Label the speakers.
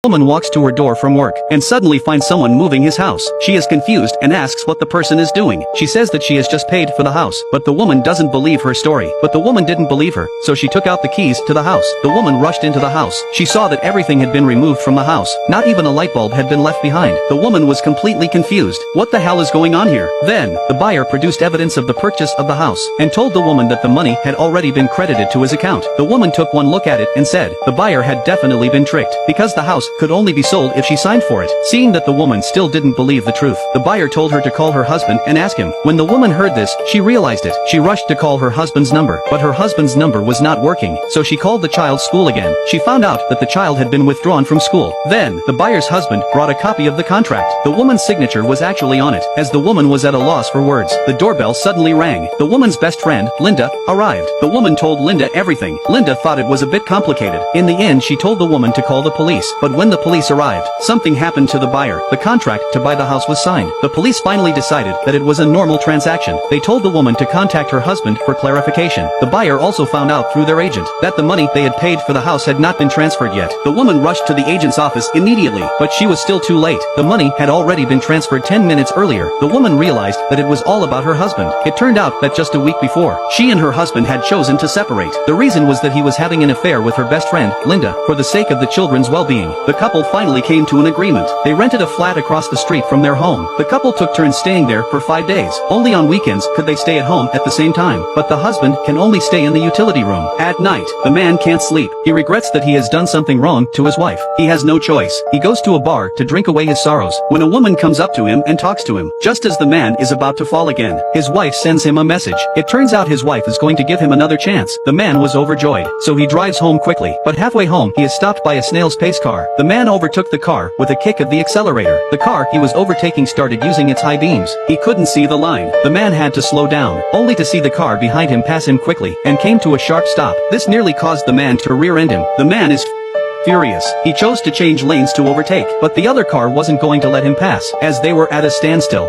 Speaker 1: Woman walks to her door from work and suddenly finds someone moving his house. She is confused and asks what the person is doing. She says that she has just paid for the house, but the woman doesn't believe her story. But the woman didn't believe her, so she took out the keys to the house. The woman rushed into the house. She saw that everything had been removed from the house. Not even a light bulb had been left behind. The woman was completely confused. What the hell is going on here? Then, the buyer produced evidence of the purchase of the house and told the woman that the money had already been credited to his account. The woman took one look at it and said the buyer had definitely been tricked because the house could only be sold if she signed for it. Seeing that the woman still didn't believe the truth, the buyer told her to call her husband and ask him. When the woman heard this, she realized it. She rushed to call her husband's number, but her husband's number was not working, so she called the child's school again. She found out that the child had been withdrawn from school. Then, the buyer's husband brought a copy of the contract. The woman's signature was actually on it. As the woman was at a loss for words, the doorbell suddenly rang. The woman's best friend, Linda, arrived. The woman told Linda everything. Linda thought it was a bit complicated. In the end, she told the woman to call the police, but when the police arrived, something happened to the buyer. The contract to buy the house was signed. The police finally decided that it was a normal transaction. They told the woman to contact her husband for clarification. The buyer also found out through their agent that the money they had paid for the house had not been transferred yet. The woman rushed to the agent's office immediately, but she was still too late. The money had already been transferred 10 minutes earlier. The woman realized that it was all about her husband. It turned out that just a week before, she and her husband had chosen to separate. The reason was that he was having an affair with her best friend, Linda, for the sake of the children's well-being. The couple finally came to an agreement. They rented a flat across the street from their home. The couple took turns staying there for 5 days. Only on weekends could they stay at home at the same time. But the husband can only stay in the utility room. At night, the man can't sleep. He regrets that he has done something wrong to his wife. He has no choice. He goes to a bar to drink away his sorrows, when a woman comes up to him and talks to him. Just as the man is about to fall again, his wife sends him a message. It turns out his wife is going to give him another chance. The man was overjoyed, so he drives home quickly. But halfway home, he is stopped by a snail's pace car. The man overtook the car with a kick of the accelerator. The car he was overtaking started using its high beams. He couldn't see the line. The man had to slow down, only to see the car behind him pass him quickly, and came to a sharp stop. This nearly caused the man to rear-end him. The man is furious. He chose to change lanes to overtake, but the other car wasn't going to let him pass, as they were at a standstill.